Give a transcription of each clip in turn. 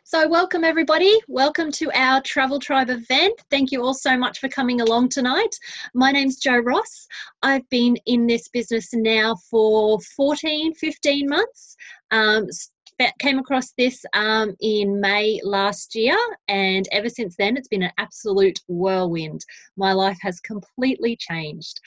So welcome everybody. Welcome to our Travel Tribe event. Thank you all so much for coming along tonight. My name's Jo Ross. I've been in this business now for 15 months. Came across this in May last year, and ever since then it's been an absolute whirlwind. My life has completely changed.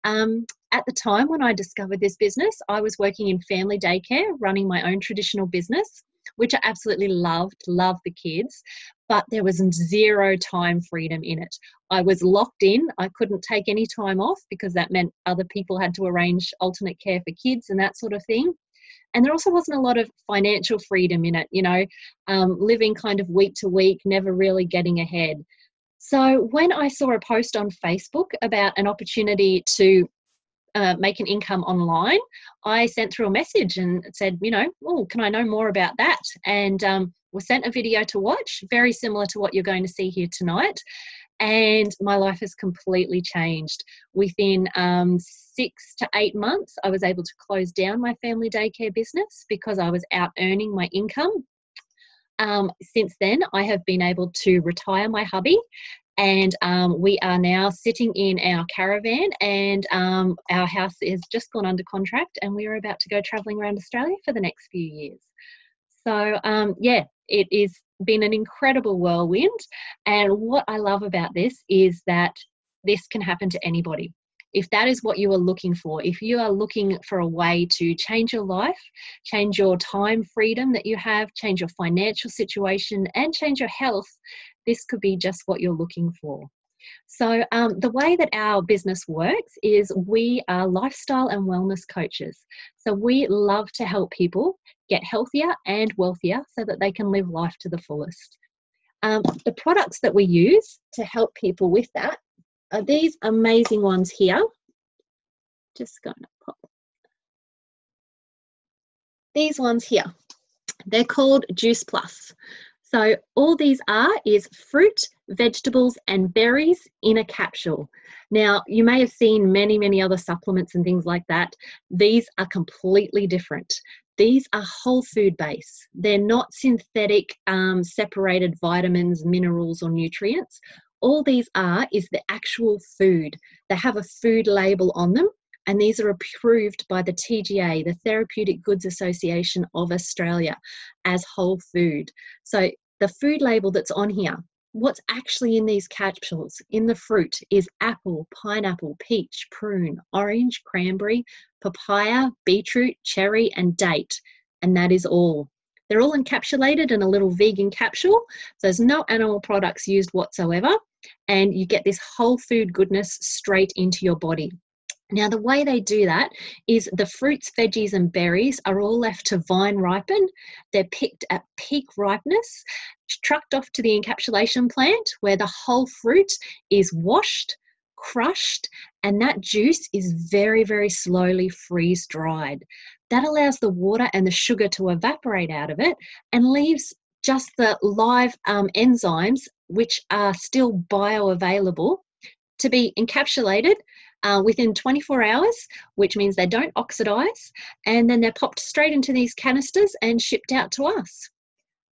At the time when I discovered this business, I was working in family daycare, running my own traditional business, which I absolutely loved the kids, but there was zero time freedom in it. I was locked in. I couldn't take any time off because that meant other people had to arrange alternate care for kids and that sort of thing. And there also wasn't a lot of financial freedom in it, living kind of week to week, never really getting ahead. So when I saw a post on Facebook about an opportunity to make an income online, I sent through a message and said, can I know more about that? And was sent a video to watch, very similar to what you're going to see here tonight. And my life has completely changed. Within 6 to 8 months, I was able to close down my family daycare business because I was out earning my income. Since then, I have been able to retire my hubby, and we are now sitting in our caravan, and our house has just gone under contract, and we are about to go travelling around Australia for the next few years. So it has been an incredible whirlwind, and what I love about this is that this can happen to anybody. If that is what you are looking for, if you are looking for a way to change your life, change your time freedom that you have, change your financial situation, and change your health, this could be just what you're looking for. So the way that our business works is we are lifestyle and wellness coaches. So we love to help people get healthier and wealthier so that they can live life to the fullest. The products that we use to help people with that are these amazing ones here. Just going to pop these ones here. They're called Juice Plus. So all these is fruit, vegetables and berries in a capsule. Now, you may have seen many other supplements and things like that. These are completely different. These are whole food based. They're not synthetic, separated vitamins, minerals or nutrients. All these is the actual food. They have a food label on them, and these are approved by the TGA, the Therapeutic Goods Association of Australia, as whole food. So the food label that's on here, what's actually in these capsules in the fruit is apple, pineapple, peach, prune, orange, cranberry, papaya, beetroot, cherry and date, and that is all. They're all encapsulated in a little vegan capsule, so there's no animal products used whatsoever, and you get this whole food goodness straight into your body. Now, the way they do that is the fruits, veggies and berries are all left to vine ripen. They're picked at peak ripeness, trucked off to the encapsulation plant where the whole fruit is washed, crushed, and that juice is very slowly freeze dried. That allows the water and the sugar to evaporate out of it and leaves just the live enzymes, which are still bioavailable, to be encapsulated within 24 hours, which means they don't oxidize, and then they're popped straight into these canisters and shipped out to us.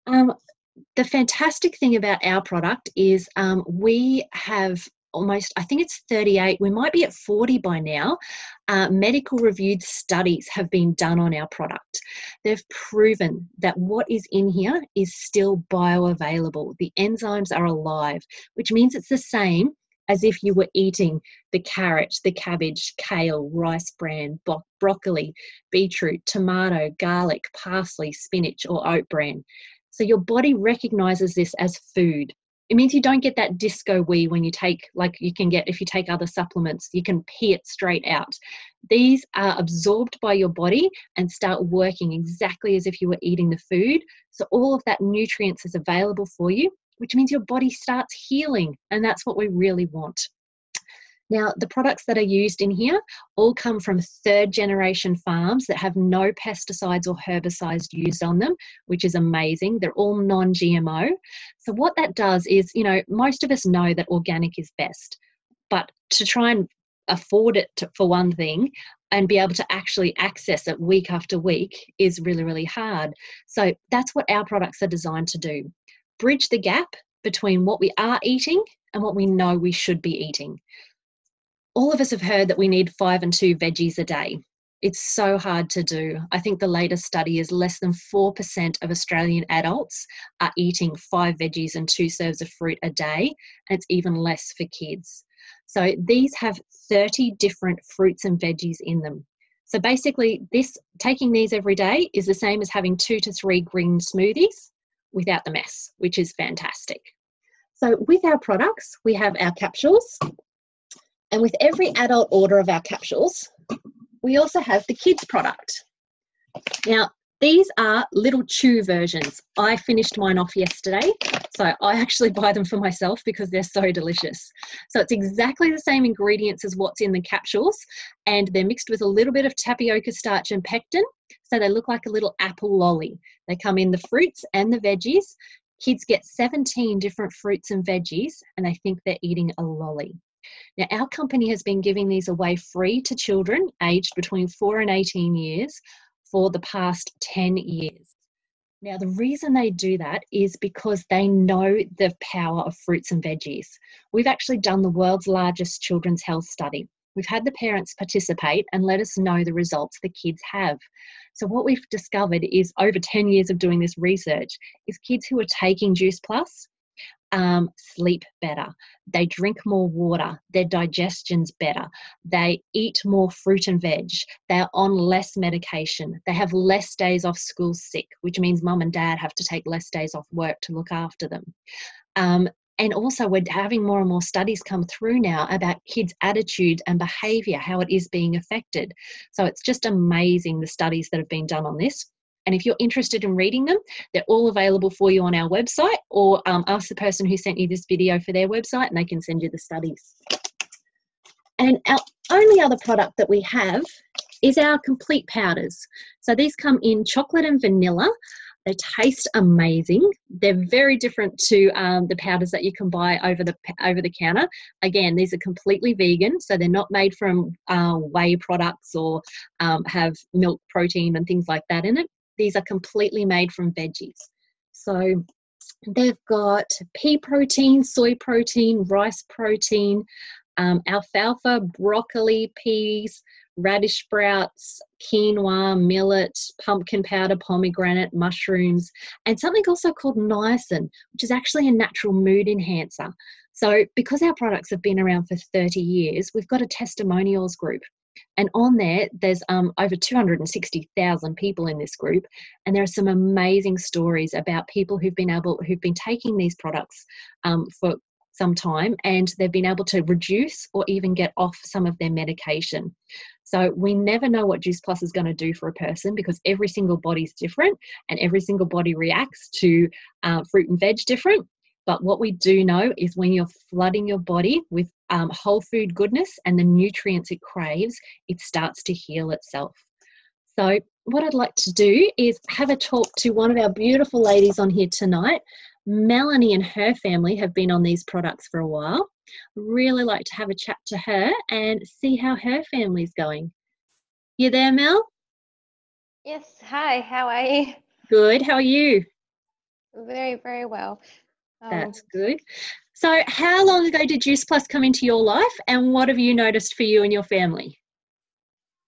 The fantastic thing about our product is we have almost, I think it's 38, we might be at 40 by now, medical reviewed studies have been done on our product. They've proven that what is in here is still bioavailable. The enzymes are alive, which means it's the same as if you were eating the carrot, the cabbage, kale, rice bran, broccoli, beetroot, tomato, garlic, parsley, spinach or oat bran. So your body recognizes this as food. It means you don't get that disco wee when you take, like you can get if you take other supplements, you can pee it straight out. These are absorbed by your body and start working exactly as if you were eating the food. So all of that nutrients is available for you, which means your body starts healing, and that's what we really want. Now, the products that are used in here all come from third-generation farms that have no pesticides or herbicides used on them, which is amazing. They're all non-GMO. So what that does is, most of us know that organic is best, but to try and afford it for one thing, and be able to actually access it week after week is really, really hard. So that's what our products are designed to do. Bridge the gap between what we are eating and what we know we should be eating. All of us have heard that we need 5 and 2 veggies a day. It's so hard to do. I think the latest study is less than 4% of Australian adults are eating 5 veggies and 2 serves of fruit a day, and it's even less for kids. So these have 30 different fruits and veggies in them. So basically, taking these every day is the same as having 2 to 3 green smoothies without the mess, which is fantastic. So with our products, we have our capsules, and with every adult order of our capsules, we also have the kids product. Now, these are little chew versions. I finished mine off yesterday, so I actually buy them for myself because they're so delicious. So it's exactly the same ingredients as what's in the capsules, and they're mixed with a little bit of tapioca starch and pectin, so they look like a little apple lolly. They come in the fruits and the veggies. Kids get 17 different fruits and veggies, and they think they're eating a lolly. Now, our company has been giving these away free to children aged between 4 and 18 years for the past 10 years. Now, the reason they do that is because they know the power of fruits and veggies. We've actually done the world's largest children's health study. We've had the parents participate and let us know the results the kids have. So what we've discovered is over 10 years of doing this research is kids who are taking Juice Plus sleep better, they drink more water, their digestion's better, they eat more fruit and veg, they're on less medication, they have less days off school sick, which means mum and dad have to take less days off work to look after them. And also we're having more and more studies come through now about kids' attitude and behaviour, how it is being affected. So it's just amazing the studies that have been done on this. And if you're interested in reading them, they're all available for you on our website, or ask the person who sent you this video for their website and they can send you the studies. And our only other product that we have is our complete powders. So these come in chocolate and vanilla. They taste amazing. They're very different to the powders that you can buy over the counter. Again, these are completely vegan, so they're not made from whey products or have milk protein and things like that in it. These are completely made from veggies. So they've got pea protein, soy protein, rice protein, alfalfa, broccoli, peas, radish sprouts, quinoa, millet, pumpkin powder, pomegranate, mushrooms, and something also called niacin, which is actually a natural mood enhancer. So because our products have been around for 30 years, we've got a testimonials group. And on there, there's over 260,000 people in this group, and there are some amazing stories about people who've been taking these products for some time, and they've been able to reduce or even get off some of their medication. So we never know what Juice Plus is going to do for a person because every single body's different and every single body reacts to fruit and veg different. But what we do know is when you're flooding your body with whole food goodness and the nutrients it craves, it starts to heal itself. So what I'd like to do is have a talk to one of our beautiful ladies on here tonight. Melanie and her family have been on these products for a while. Really like to have a chat to her and see how her family's going. You there, Mel? Yes. Hi, how are you? Good. How are you? Very, very well. That's good. So how long ago did Juice Plus come into your life, and what have you noticed for you and your family?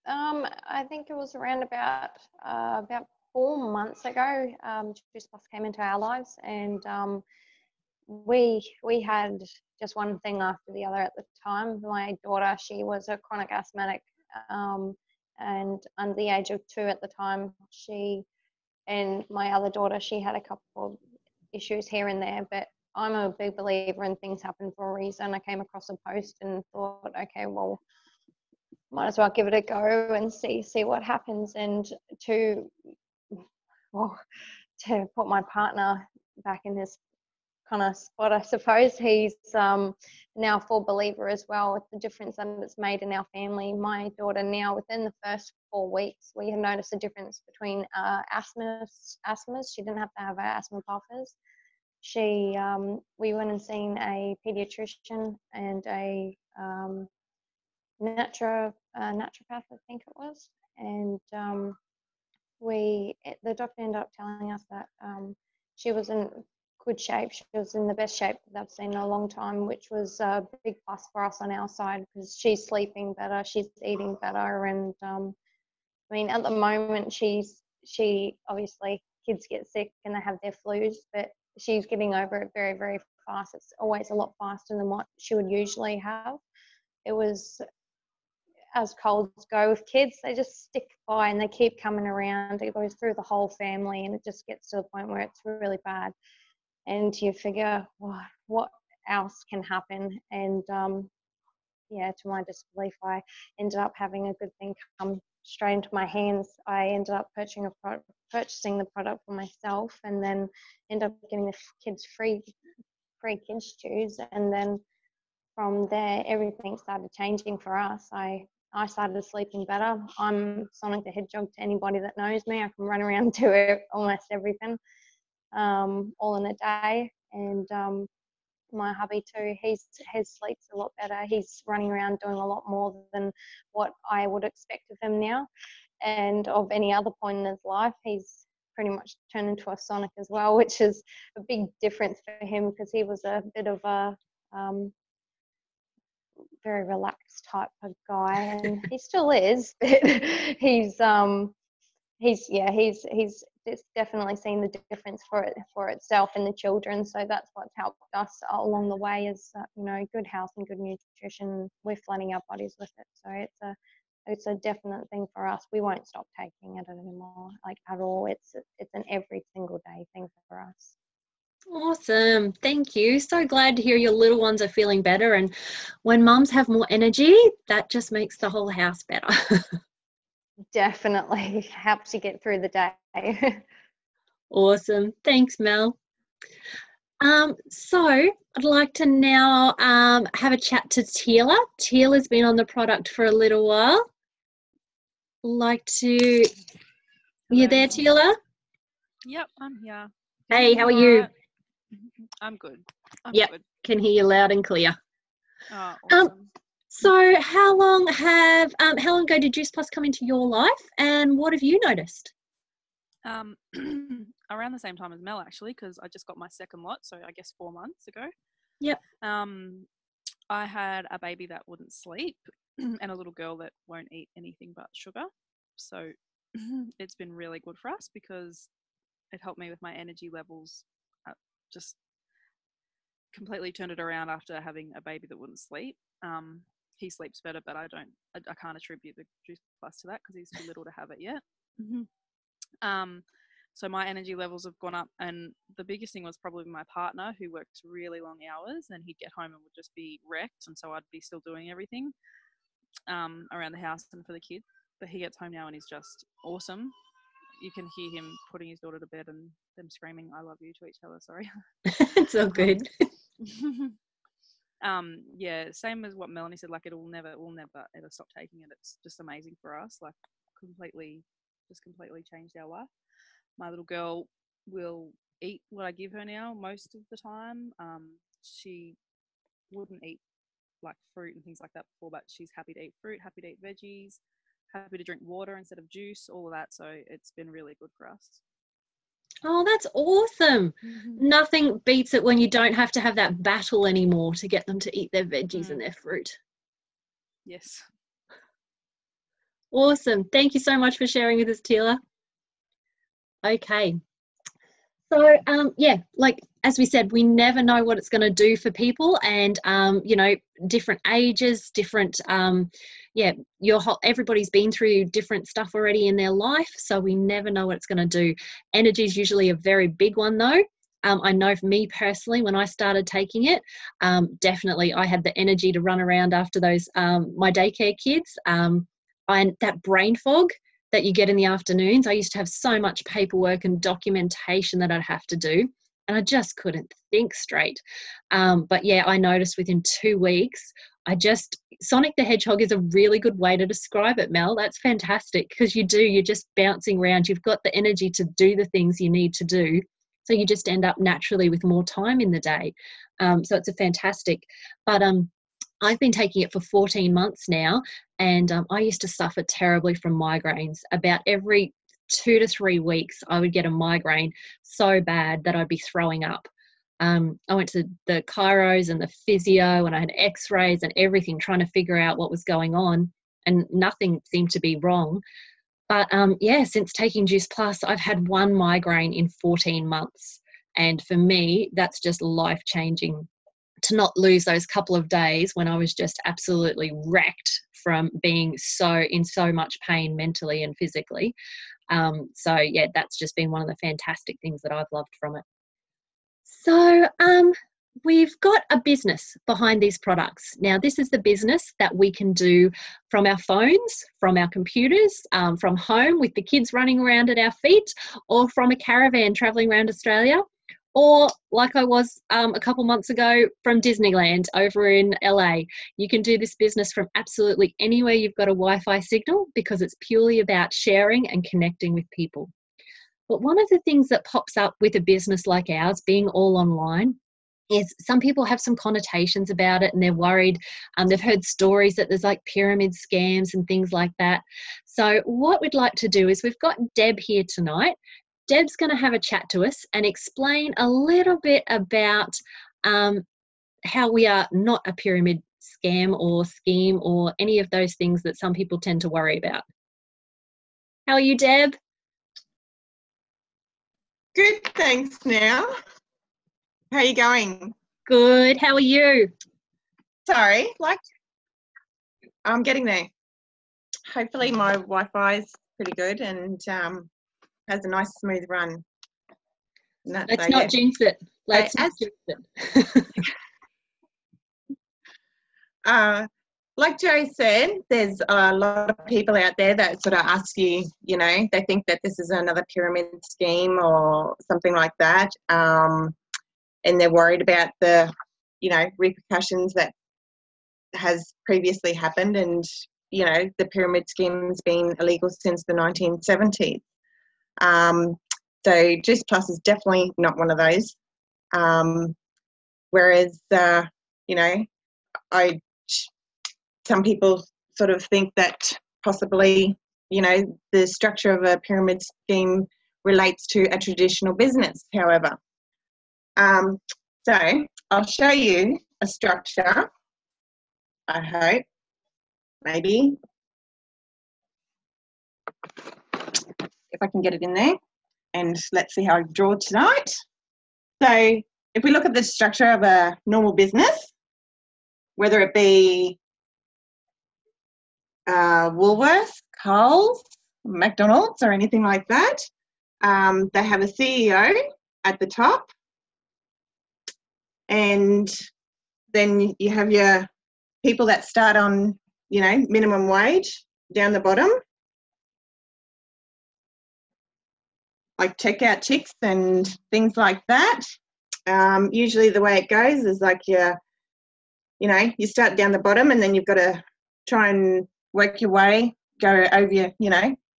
I think it was around about 4 months ago, Juice Plus came into our lives, and we had just one thing after the other at the time. My daughter, she was a chronic asthmatic, and under the age of 2 at the time. And my other daughter, she had a couple of issues here and there, but I'm a big believer in things happen for a reason. I came across a post and thought, okay, well, might as well give it a go and see what happens. And to put my partner back in his kind of spot, I suppose, he's now a full believer as well with the difference that it's made in our family. My daughter now, within the first 4 weeks, we have noticed a difference between asthmas. She didn't have to have her asthma puffers. We went and seen a pediatrician and a naturopath, I think it was, and the doctor ended up telling us that she was in good shape. She was in the best shape that I've seen in a long time, which was a big plus for us on our side because she's sleeping better, she's eating better, and I mean, at the moment, she obviously kids get sick and they have their flus, but she's getting over it very, very fast. It's always a lot faster than what she would usually have. It was, as colds go with kids, they just stick by and they keep coming around. It goes through the whole family and it just gets to the point where it's really bad. And you figure, what else can happen? And yeah, to my disbelief, I ended up having a good thing come straight into my hands. I ended up purchasing the product for myself, and then ended up getting the kids free kids chews. And then from there, everything started changing for us. I started sleeping better. I'm Sonic the Hedgehog to anybody that knows me. I can run around and do almost everything, all in a day. And my hubby too, his sleep's a lot better. He's running around doing a lot more than what I would expect of him now, and of any other point in his life. He's pretty much turned into a Sonic as well, which is a big difference for him because he was a bit of a very relaxed type of guy, and he still is, but he's it's definitely seen the difference for itself in the children. So that's what's helped us along the way is good health and good nutrition. We're flooding our bodies with it, so it's a definite thing for us. We won't stop taking it anymore, like at all. It's an every single day thing for us. Awesome. Thank you. So glad to hear your little ones are feeling better. And when mums have more energy, that just makes the whole house better. Definitely helps you get through the day. Awesome. Thanks, Mel. So I'd like to now have a chat to Teela. Teela's been on the product for a little while. You there, Teela? Yep, I'm here. Hey, how are you? Right? I'm good. Yep, good. Can hear you loud and clear. Oh, awesome. So how long ago did Juice Plus come into your life, and what have you noticed? Around the same time as Mel, actually, because I just got my second lot, so I guess 4 months ago. Yep. I had a baby that wouldn't sleep and a little girl that won't eat anything but sugar. So it's been really good for us because it helped me with my energy levels. Just completely turned it around after having a baby that wouldn't sleep. He sleeps better, but I can't attribute the Juice Plus to that because he's too little to have it yet. So my energy levels have gone up, and the biggest thing was probably my partner, who works really long hours, and he'd get home and would just be wrecked, and so I'd be still doing everything around the house and for the kids. But he gets home now and he's just awesome. You can hear him putting his daughter to bed and them screaming "I love you" to each other. Sorry. It's all good. Yeah, same as what Melanie said, like we'll never ever stop taking it. It's just amazing for us, like completely changed our life. My little girl will eat what I give her now most of the time. She wouldn't eat like fruit and things like that before, but she's happy to eat fruit, happy to eat veggies, happy to drink water instead of juice, all of that. So it's been really good for us. Oh, that's awesome. Nothing beats it when you don't have to have that battle anymore to get them to eat their veggies and their fruit. Yes. Awesome. Thank you so much for sharing with us, Teela. Okay. So, like as we said, we never know what it's going to do for people, and different ages, different, everybody's been through different stuff already in their life, so we never know what it's going to do. Energy is usually a very big one, though. I know for me personally, when I started taking it, definitely I had the energy to run around after those my daycare kids, and that brain fog that you get in the afternoons. I used to have so much paperwork and documentation that I'd have to do, and I just couldn't think straight. But yeah, I noticed within 2 weeks, Sonic the Hedgehog is a really good way to describe it, Mel. That's fantastic, because you're just bouncing around. You've got the energy to do the things you need to do. So you just end up naturally with more time in the day. So it's a fantastic. But I've been taking it for 14 months now, and I used to suffer terribly from migraines. About every 2 to 3 weeks, I would get a migraine so bad that I'd be throwing up. I went to the chiros and the physio, and I had x-rays and everything trying to figure out what was going on, and nothing seemed to be wrong. But yeah, since taking Juice Plus, I've had one migraine in 14 months. And for me, that's just life-changing, to not lose those couple of days when I was just absolutely wrecked from being in so much pain mentally and physically. So yeah, that's just been one of the fantastic things that I've loved from it. So we've got a business behind these products. Now, this is the business that we can do from our phones, from our computers, from home with the kids running around at our feet, or from a caravan traveling around Australia, or like I was a couple months ago from Disneyland over in LA. You can do this business from absolutely anywhere you've got a Wi-Fi signal, because it's purely about sharing and connecting with people. But one of the things that pops up with a business like ours, being all online, is some people have some connotations about it and they're worried. They've heard stories that there's like pyramid scams and things like that. So what we'd like to do is, we've got Deb here tonight. Deb's going to have a chat to us and explain a little bit about how we are not a pyramid scam or scheme or any of those things that some people tend to worry about. How are you, Deb? Good, thanks now. How are you going? Good. How are you? Sorry, I'm getting there. Hopefully my Wi-Fi is pretty good and has a nice smooth run. Let's not jinx it. Let's not jinx it. Like Joe said, there's a lot of people out there that sort of ask you, they think that this is another pyramid scheme or something like that. And they're worried about the, repercussions that has previously happened. And, the pyramid scheme's been illegal since the 1970s. So Juice Plus is definitely not one of those. Whereas, some people sort of think that possibly, the structure of a pyramid scheme relates to a traditional business, however. So I'll show you a structure, I hope, maybe, if I can get it in there, and let's see how I draw tonight. So if we look at the structure of a normal business, whether it be Woolworths, Coles, McDonald's, or anything like that, they have a CEO at the top, and then you have your people that start on, minimum wage down the bottom, like checkout chicks and things like that. Usually the way it goes is like you start down the bottom, and then you've got to try and work your way, go over your,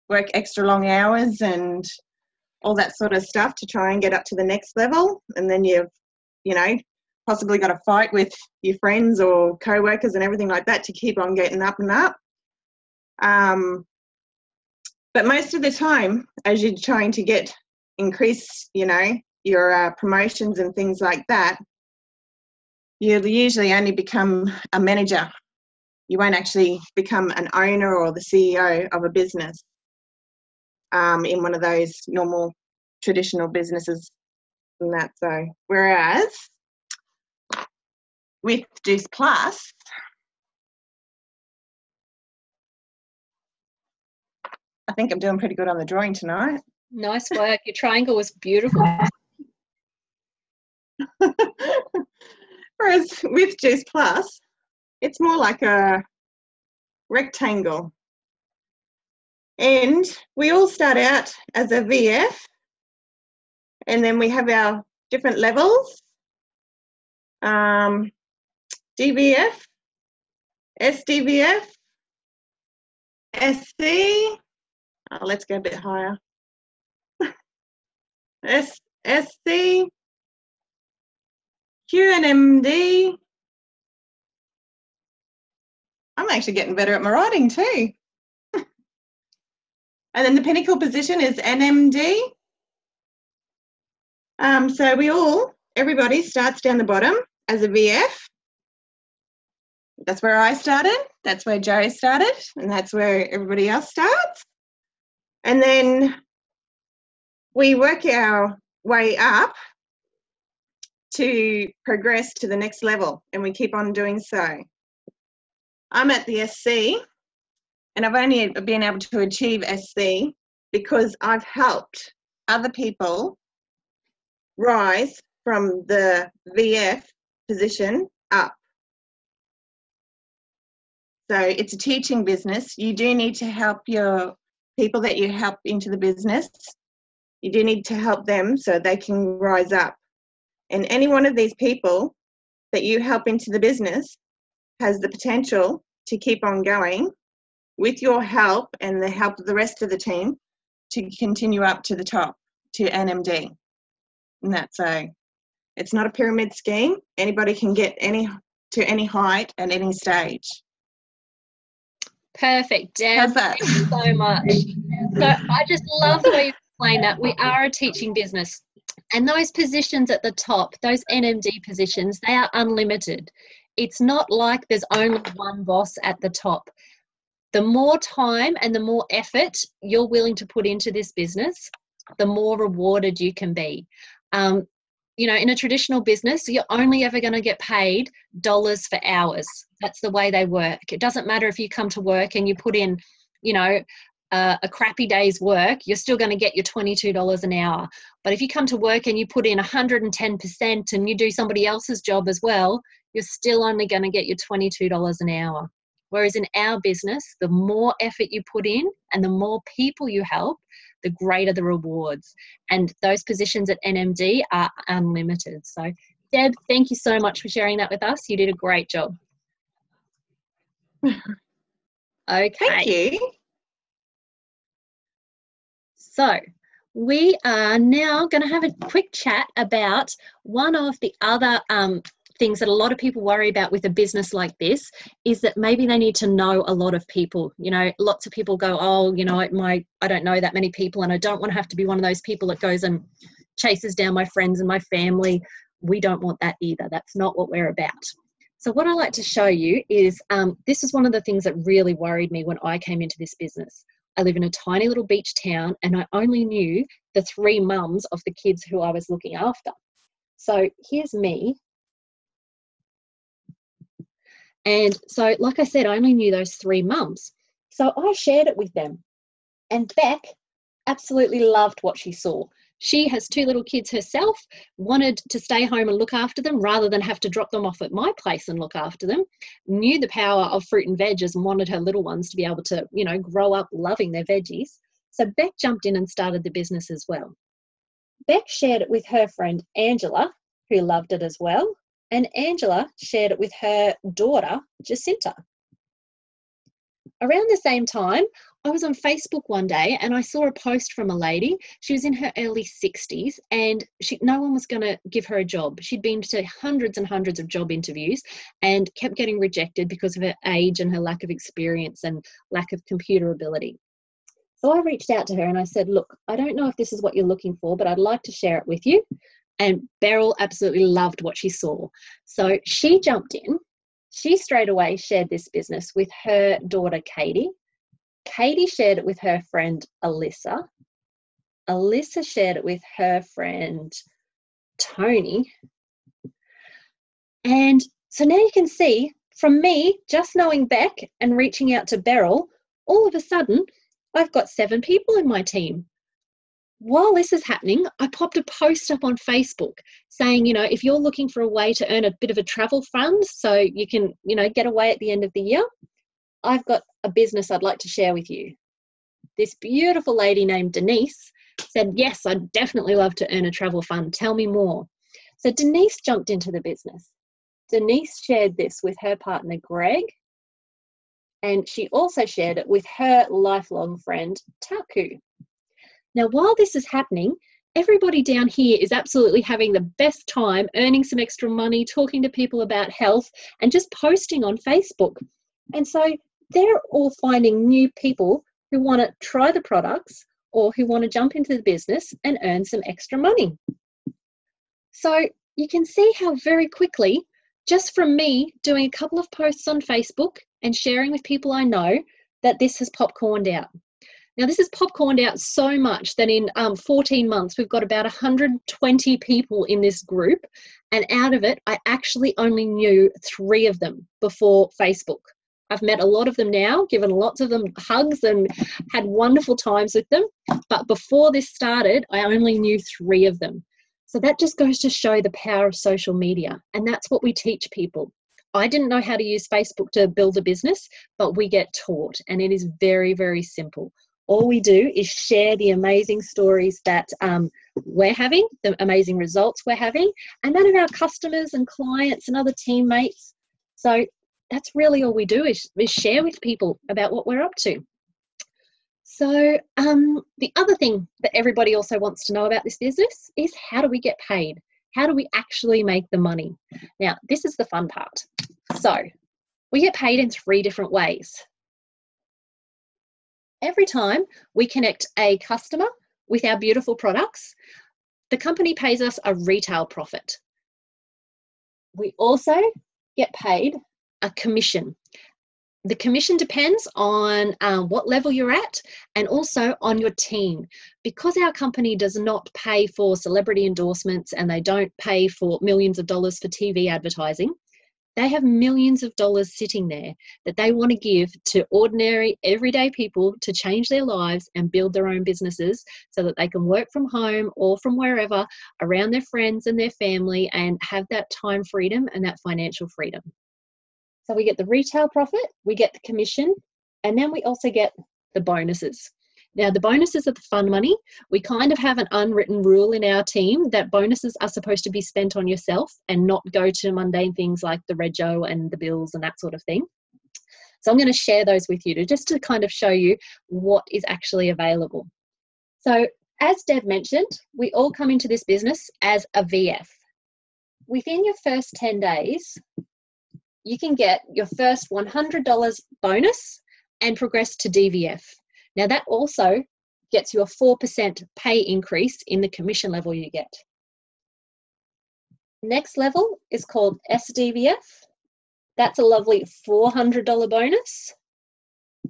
work extra long hours and all that sort of stuff to try and get up to the next level. And then you've, possibly got to fight with your friends or co-workers and everything like that to keep on getting up and up. But most of the time, as you're trying to increase, your promotions and things like that, you'll usually only become a manager. You won't actually become an owner or the CEO of a business in one of those normal traditional businesses and that. So, whereas with Juice Plus, I think I'm doing pretty good on the drawing tonight. Nice work. Your triangle was beautiful. Whereas with Juice Plus, it's more like a rectangle. And we all start out as a VF, and then we have our different levels. DVF, SDVF, SC, let's go a bit higher. SC, QNMD, I'm actually getting better at my writing too. And then the pinnacle position is NMD. So everybody starts down the bottom as a VF. That's where I started, that's where Joe started, and that's where everybody else starts. And then we work our way up to progress to the next level, and we keep on doing so. I'm at the SC, and I've only been able to achieve SC because I've helped other people rise from the VF position up. So it's a teaching business. You do need to help your people that you help into the business. You do need to help them so they can rise up. And any one of these people that you help into the business has the potential to keep on going with your help and the help of the rest of the team to continue up to the top, to NMD. And that's it's not a pyramid scheme. Anybody can get to any height at any stage. Perfect, Deb. Thank you so much. So I just love the way you explain that. We are a teaching business. And those positions at the top, those NMD positions, they are unlimited. It's not like there's only one boss at the top. The more time and the more effort you're willing to put into this business, the more rewarded you can be. You know, in a traditional business, you're only ever going to get paid dollars for hours. That's the way they work. It doesn't matter if you come to work and you put in, you know, a crappy day's work, you're still going to get your $22 an hour. But if you come to work and you put in 110% and you do somebody else's job as well, you're still only going to get your $22 an hour. Whereas in our business, the more effort you put in and the more people you help, the greater the rewards. And those positions at NMD are unlimited. So, Deb, thank you so much for sharing that with us. You did a great job. Okay. Thank you. So we are now going to have a quick chat about one of the other things that a lot of people worry about with a business like this is that maybe they need to know a lot of people. You know, lots of people go, oh, you know, I don't know that many people and I don't want to have to be one of those people that goes and chases down my friends and my family. We don't want that either. That's not what we're about. So what I like to show you is this is one of the things that really worried me when I came into this business. I live in a tiny little beach town and I only knew the 3 mums of the kids who I was looking after. So here's me. And so, like I said, I only knew those 3 mums. So I shared it with them. And Beck absolutely loved what she saw. She has 2 little kids herself, wanted to stay home and look after them rather than have to drop them off at my place and look after them, knew the power of fruit and veggies and wanted her little ones to be able to, you know, grow up loving their veggies. So Beck jumped in and started the business as well. Beck shared it with her friend Angela, who loved it as well. And Angela shared it with her daughter, Jacinta. Around the same time, I was on Facebook one day and I saw a post from a lady. She was in her early 60s and no one was going to give her a job. She'd been to hundreds and hundreds of job interviews and kept getting rejected because of her age and her lack of experience and lack of computer ability. So I reached out to her and I said, look, I don't know if this is what you're looking for, but I'd like to share it with you. And Beryl absolutely loved what she saw. So she jumped in. She straight away shared this business with her daughter, Katie. Katie shared it with her friend, Alyssa. Alyssa shared it with her friend, Tony. And so now you can see from me just knowing Beck and reaching out to Beryl, all of a sudden, I've got 7 people in my team. While this is happening, I popped a post up on Facebook saying, you know, if you're looking for a way to earn a bit of a travel fund so you can, you know, get away at the end of the year, I've got a business I'd like to share with you. This beautiful lady named Denise said, yes, I'd definitely love to earn a travel fund. Tell me more. So Denise jumped into the business. Denise shared this with her partner, Greg, and she also shared it with her lifelong friend, Taku. Now, while this is happening, everybody down here is absolutely having the best time, earning some extra money, talking to people about health, and just posting on Facebook. And so they're all finding new people who want to try the products or who want to jump into the business and earn some extra money. So you can see how very quickly, just from me doing a couple of posts on Facebook and sharing with people I know, that this has popcorned out. Now, this has popcorned out so much that in 14 months, we've got about 120 people in this group. And out of it, I actually only knew 3 of them before Facebook. I've met a lot of them now, given lots of them hugs and had wonderful times with them. But before this started, I only knew 3 of them. So that just goes to show the power of social media. And that's what we teach people. I didn't know how to use Facebook to build a business, but we get taught, and it is very, very simple. All we do is share the amazing stories that we're having, the amazing results we're having, and that of our customers and clients and other teammates. So that's really all we do is share with people about what we're up to. So the other thing that everybody also wants to know about this business is, how do we get paid? How do we actually make the money? Now, this is the fun part. So we get paid in 3 different ways. Every time we connect a customer with our beautiful products, the company pays us a retail profit. We also get paid a commission. The commission depends on what level you're at and also on your team. Because our company does not pay for celebrity endorsements and they don't pay for millions of dollars for TV advertising, they have millions of dollars sitting there that they want to give to ordinary, everyday people to change their lives and build their own businesses so that they can work from home or from wherever, around their friends and their family, and have that time freedom and that financial freedom. So we get the retail profit, we get the commission, and then we also get the bonuses. Now, the bonuses are the fun money. We kind of have an unwritten rule in our team that bonuses are supposed to be spent on yourself and not go to mundane things like the rego and the bills and that sort of thing. So I'm going to share those with you just to kind of show you what is actually available. So as Deb mentioned, we all come into this business as a VF. Within your first 10 days, you can get your first $100 bonus and progress to DVF. Now that also gets you a 4% pay increase in the commission level you get. Next level is called SDVF. That's a lovely $400 bonus.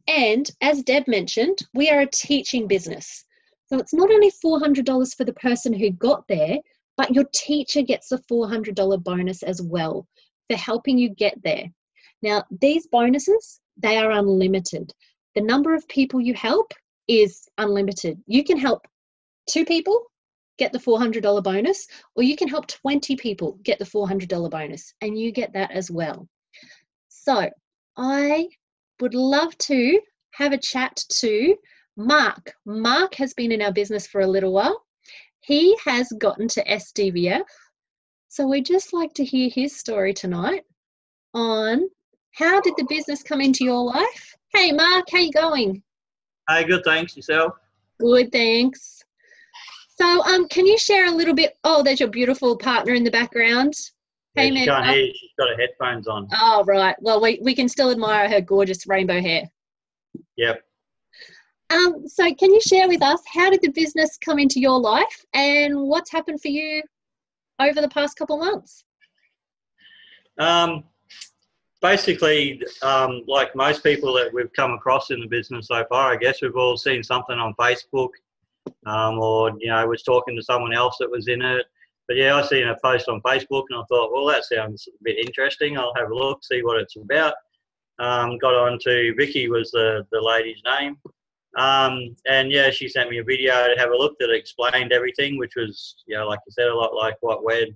And as Deb mentioned, we are a teaching business. So it's not only $400 for the person who got there, but your teacher gets a $400 bonus as well for helping you get there. Now, these bonuses, they are unlimited. The number of people you help is unlimited. You can help 2 people, get the $400 bonus, or you can help 20 people get the $400 bonus, and you get that as well. So I would love to have a chat to Mark. Mark has been in our business for a little while. He has gotten to SDVF. So we'd just like to hear his story tonight on how did the business come into your life? Hey, Mark, how you going? Hey, good, thanks. Yourself? Good, thanks. So, can you share a little bit? Oh, there's your beautiful partner in the background. Yeah, Hey, she man. can't hear you. She's got her headphones on. Oh, right. Well, we can still admire her gorgeous rainbow hair. Yep. So can you share with us, how did the business come into your life and what's happened for you over the past couple of months? Basically, like most people that we've come across in the business so far, I guess we've all seen something on Facebook, or, you know, was talking to someone else that was in it. But yeah, I seen a post on Facebook and I thought, well, that sounds a bit interesting. I'll have a look, see what it's about. Got on to Vicky was the lady's name. And yeah, she sent me a video to have a look that explained everything, which was, you know, like you said, a lot like what we're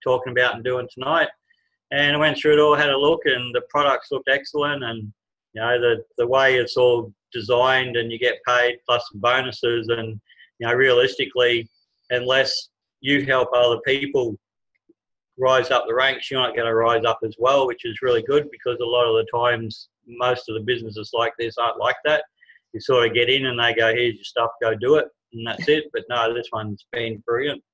talking about and doing tonight. And I went through it all, had a look, and the products looked excellent. And, you know, the way it's all designed and you get paid plus some bonuses, and, you know, realistically, unless you help other people rise up the ranks, you're not going to rise up as well, which is really good, because a lot of the times most of the businesses like this aren't like that. You sort of get in and they go, here's your stuff, go do it, and that's it. But no, this one's been brilliant.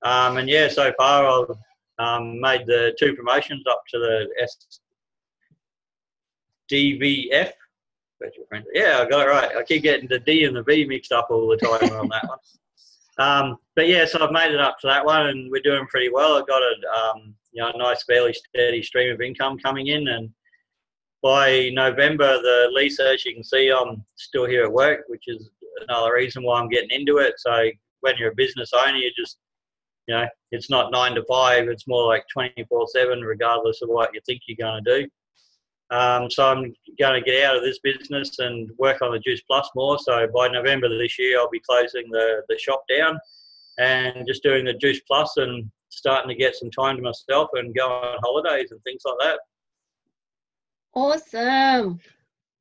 And yeah, so far I've made the 2 promotions up to the SDVF. Yeah, I got it right. I keep getting the D and the V mixed up all the time on that one. But yeah, so I've made it up to that one, and we're doing pretty well. I've got a nice, fairly steady stream of income coming in, and by November, the lease, as you can see, I'm still here at work, which is another reason why I'm getting into it. So when you're a business owner, you just, it's not 9 to 5. It's more like 24/7, regardless of what you think you're going to do. So I'm going to get out of this business and work on the Juice Plus more. So by November this year, I'll be closing the shop down and just doing the Juice Plus and starting to get some time to myself and go on holidays and things like that. Awesome.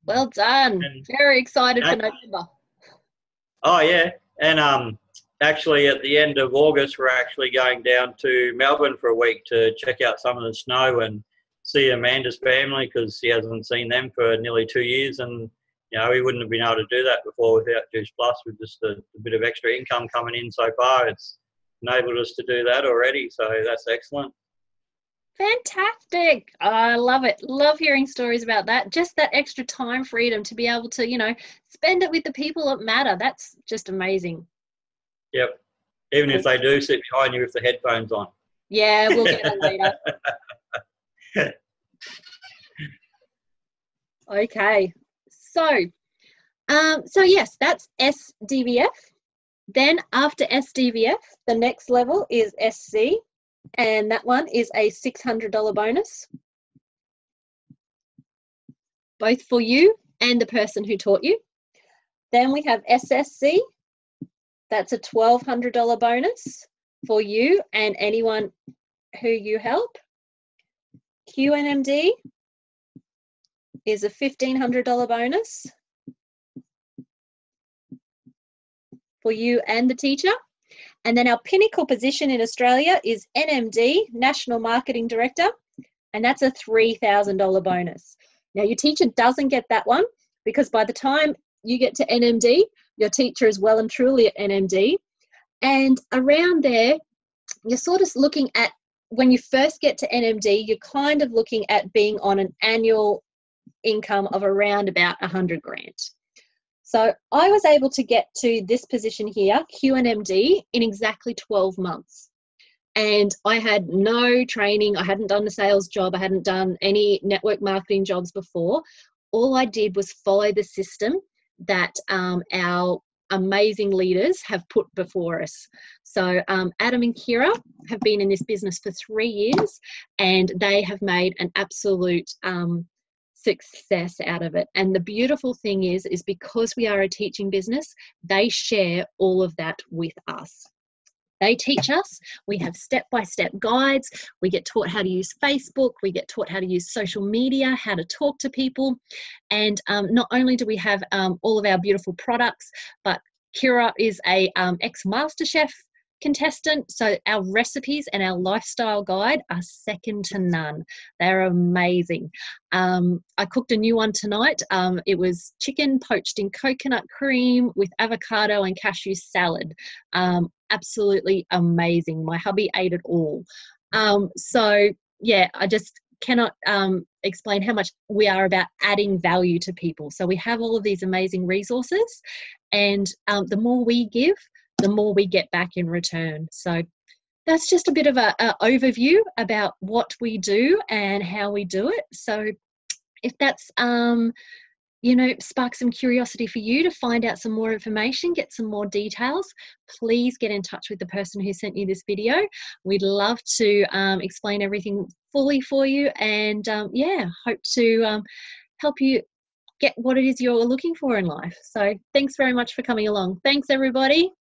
Well done. Very excited for November. Oh, yeah. And actually, at the end of August, we're actually going down to Melbourne for a week to check out some of the snow and see Amanda's family, because he hasn't seen them for nearly 2 years. And, we wouldn't have been able to do that before without Juice Plus. With just a bit of extra income coming in so far, it's enabled us to do that already. So that's excellent. Fantastic. I love it. Love hearing stories about that. Just that extra time freedom to be able to, spend it with the people that matter. That's just amazing. Yep. Even if they do sit behind you with the headphones on. Yeah, we'll get it later. Okay. So yes, that's SDVF. Then after SDVF, the next level is SC. And that one is a $600 bonus, both for you and the person who taught you. Then we have SSC. That's a $1,200 bonus for you and anyone who you help. QNMD is a $1,500 bonus for you and the teacher. And then our pinnacle position in Australia is NMD, National Marketing Director, and that's a $3,000 bonus. Now, your teacher doesn't get that one because by the time you get to NMD, your teacher is well and truly at NMD. And around there, you're sort of looking at, when you first get to NMD, you're kind of looking at being on an annual income of around about 100 grand. So I was able to get to this position here, QNMD, in exactly 12 months. And I had no training. I hadn't done a sales job. I hadn't done any network marketing jobs before. All I did was follow the system that our amazing leaders have put before us. So Adam and Kira have been in this business for 3 years, and they have made an absolute success out of it. And the beautiful thing is because we are a teaching business, they share all of that with us. They teach us. We have step-by-step guides. We get taught how to use Facebook. We get taught how to use social media, how to talk to people. And not only do we have all of our beautiful products, but Kira is a ex-MasterChef contestant, so our recipes and our lifestyle guide are second to none. They're amazing. I cooked a new one tonight. It was chicken poached in coconut cream with avocado and cashew salad. Absolutely amazing. My hubby ate it all. So yeah, I just cannot explain how much we are about adding value to people. So we have all of these amazing resources, and the more we give, the more we get back in return. So that's just a bit of an overview about what we do and how we do it. So if that's, spark some curiosity for you to find out some more information, get some more details, please get in touch with the person who sent you this video. We'd love to explain everything fully for you, and hope to help you get what it is you're looking for in life. So thanks very much for coming along. Thanks, everybody.